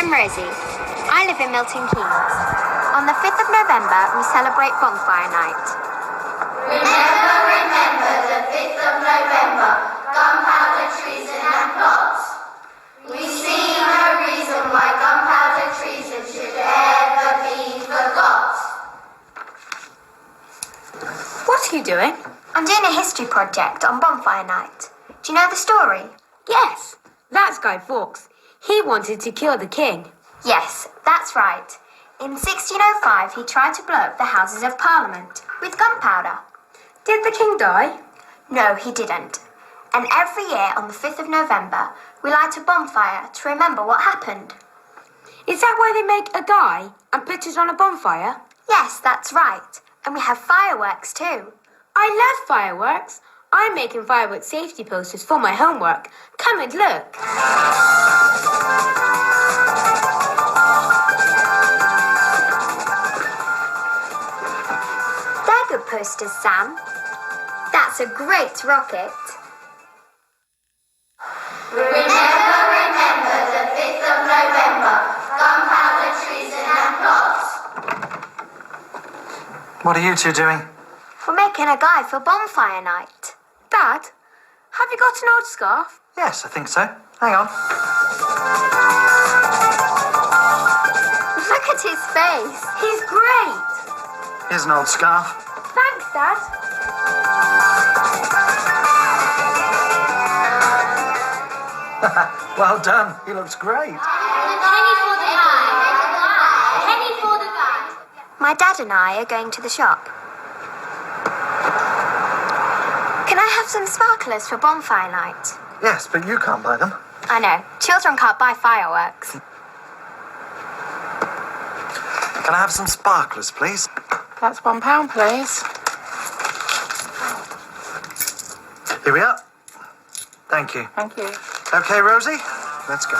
I'm Rosie. I live in Milton Keynes. On the 5th of November, we celebrate bonfire night. Remember the 5th of November, gunpowder, treason and plots. We see no reason why gunpowder treason should ever be forgot. What are you doing? I'm doing a history project on bonfire night. Do you know the story? Yes, that's Guy Fawkes. He wanted to kill the king. Yes, that's right. In 1605, he tried to blow up the Houses of Parliament with gunpowder. Did the king die? No, he didn't. And every year on the 5th of November, we light a bonfire to remember what happened. Is that why they make a guy and put it on a bonfire? Yes, that's right. And we have fireworks too. I love fireworks. I'm making fireworks safety posters for my homework. Come and look. They're good posters, Sam. That's a great rocket. Remember the 5th of November, gunpowder, treason and plots. What are you two doing? We're making a guy for bonfire night. Dad, have you got an old scarf? Yes, I think so. Hang on. Look at his face. He's great. Here's an old scarf. Thanks, Dad. Well done. He looks great. My dad and I are going to the shop. Can I have some sparklers for bonfire night? Yes, but you can't buy them. I know. Children can't buy fireworks. Can I have some sparklers, please? That's £1, please. Here we are. Thank you. Thank you. Okay, Rosie, let's go.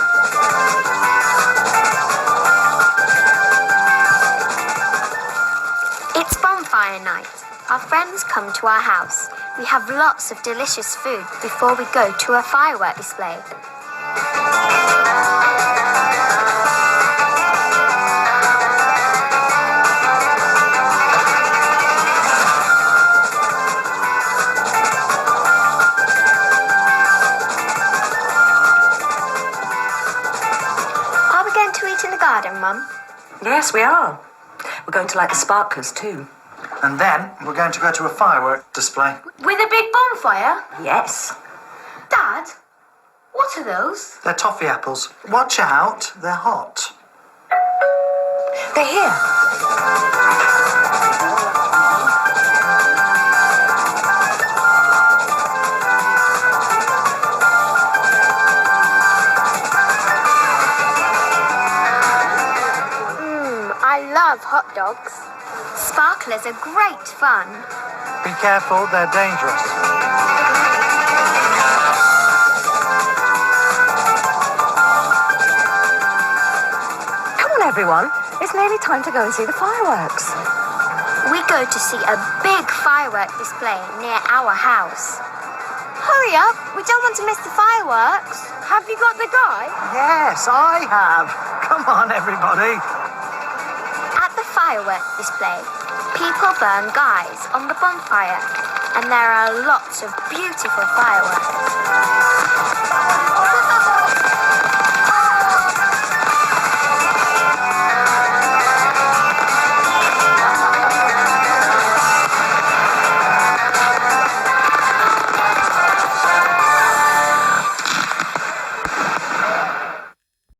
It's bonfire night. Our friends come to our house. We have lots of delicious food before we go to a firework display. Are we going to eat in the garden, Mum? Yes, we are. We're going to light the sparklers too. And then we're going to go to a firework display. With a big bonfire? Yes. Dad, what are those? They're toffee apples. Watch out, they're hot. They're here. I love hot dogs. Sparklers are great fun. Be careful, they're dangerous. Come on, everyone. It's nearly time to go and see the fireworks. We go to see a big firework display near our house. Hurry up, we don't want to miss the fireworks. Have you got the guy? Yes, I have. Come on, everybody. At the firework display, people burn guys on the bonfire, and there are lots of beautiful fireworks.